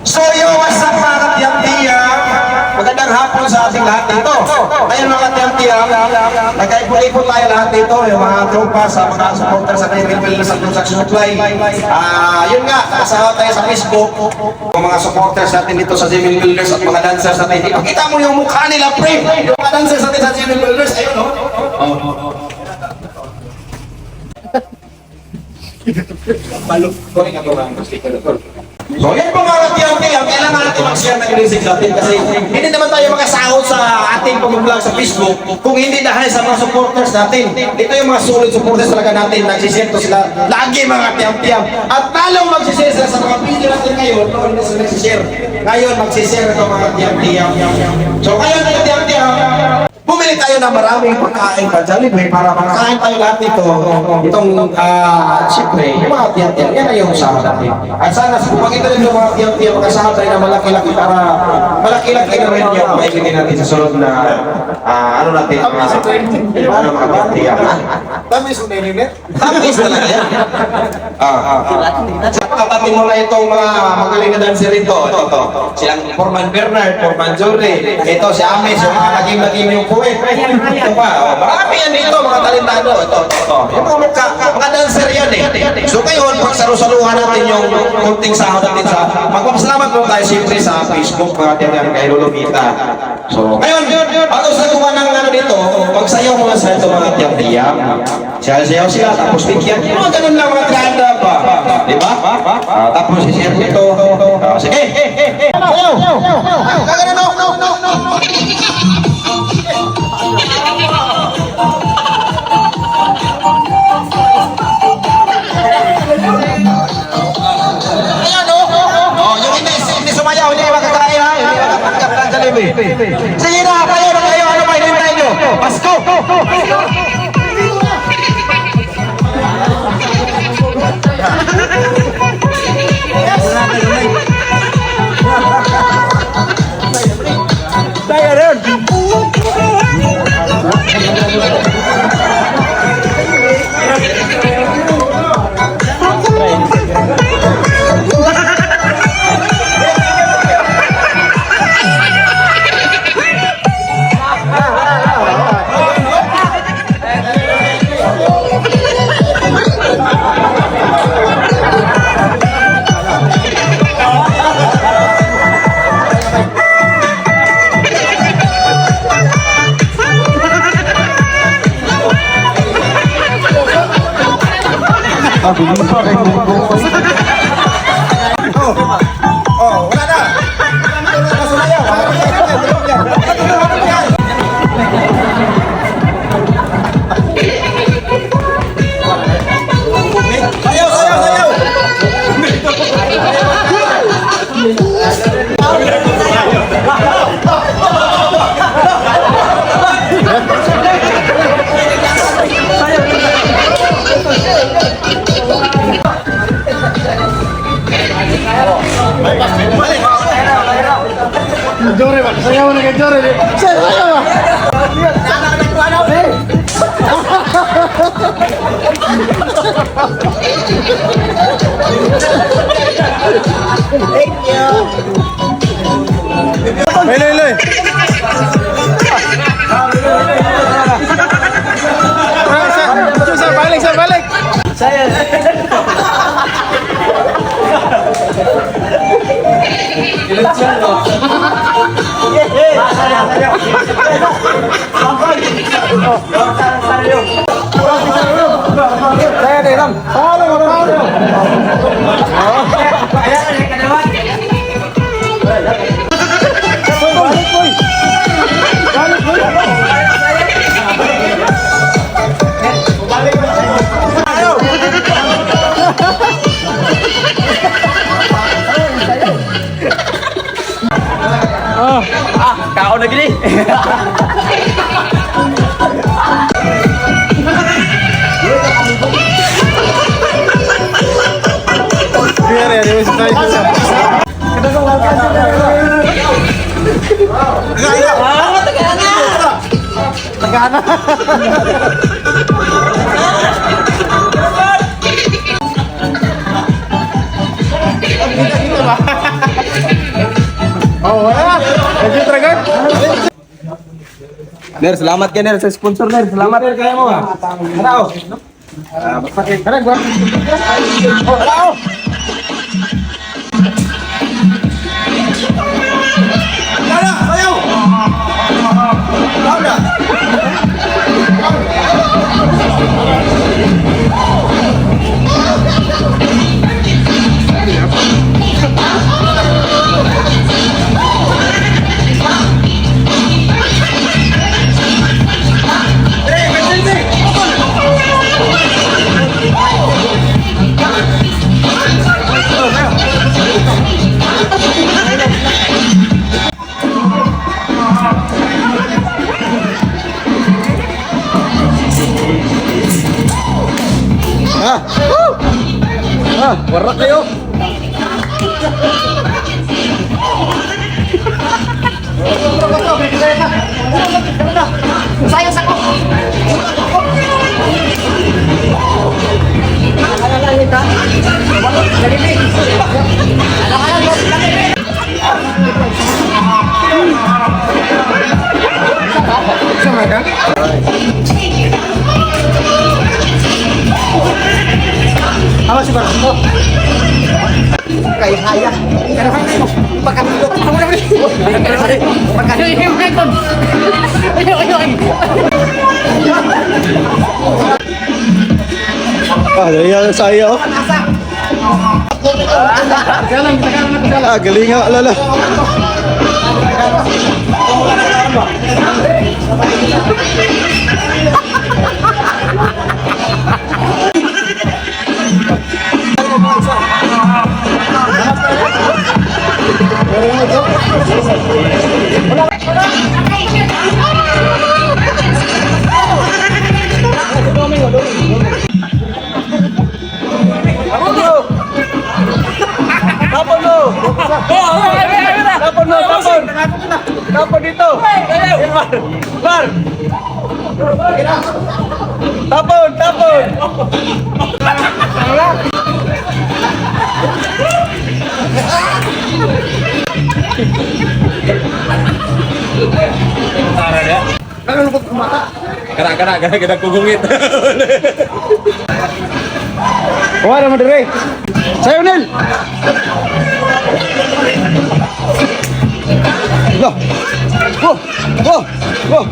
So yo, what's up mga katiyang-tiyang? Magandang hapon sa ating lahat dito. Ngayon mga katiyang-tiyang, nagkaipon-ipon tayo lahat dito, yung mga tropa sa mga supporters sa David Wellness at Construction Supply. Yun nga, kasama tayo sa Facebook, yung mga supporters natin dito sa David Wellness at mga dancers natin. Ipakita mo yung mukha nila, pre! Yung mga dancers natin sa David Wellness, ayun no? Balok ko rin ako lang, sticker na to. So yan po mga katiyang-tiyang, kailangan natin mag-share ng release natin kasi hindi naman tayo makasahod sa ating pag-vlog sa Facebook kung hindi dahil sa mga supporters natin. Ito yung mga solid supporters talaga natin, nagsishare to sila lagi mga katiyang-tiyang. At talong magsishare sila sa mga video natin ngayon, kung hindi sila nagsishare. Ngayon magsishare ito mga katiyang-tiyang. So ngayon mga katiyang-tiyang, bumili tayo ng maraming pagkain sa Jollibee para makakain tayo lahat nito. Itong, siyempre, yung mga tiyang-tiyang, yan ay yung usaha natin. At sana, pag ito rin yung mga tiyang-tiyang, makasama tayo na malaki-laki para malaki-laki na rin yung maibigay natin sa sunod na, ano natin, mga tiyang-tiyang. Tamis mo na yun, eh? Tamis talaga yan. Sa katatin mo na itong mga magaling na dancer rito. Ito. Silang Forman Bernard, Forman Jory. Ito si Ames, yung mga laging-laging yung puwet. Ito pa. Marami yan dito, mga talentado. Ito. Yung mga dancer yan eh. So ngayon, pag sarusaluhan natin yung kunting sahod natin sa magpapasalamat po tayo siyempre sa Facebook, mga tiyang kay Lulumita. So ngayon, bago sa gawa ng ano dito, magsayaw mga sa ito mga tiyang-tiyang. Sayaw sila, tapos bigyan. Yung mga ganun lang mga ganda ba? Diba? Tapos i-share ito. Sige! Sayaw! Kagano no! Ayan o! Yung hindi sumayaw, hindi makakain ha? Hindi makapagkap ng Jollibee. Sige na, kayo! Ano ba hinintay nyo? Pasko! Wala na! Sumayaw! Sayaw! Jore, Pak. Sayaw na kay Jore. Sayaw! Thank you. Loy. Balik. Saya. Saya deh, Ram. Halo. Kau na gini. Biar ya, dia mesti tahu. Tegana. Ner, salamat ka Ner sa sponsor Ner. Salamat. Ner, kaya mo ah. Ano? Tara, gua. Oh, tara. Tara, sayaw! Tara! Warak kayo. Sayang ako. Apa sih Bar? Oh. Kayak kaya. Pero kayo makan dulu. Makan dulu. Ah, dari yang saya oh. Ah, galing nga lala. Tapon mo! Tapon mo! Tapon! Tapon dito! Bar! Tapon! Tapon! Kena kugungit. Wah, ada Madrid. Saya Unil. Loh. Oh, oh, oh.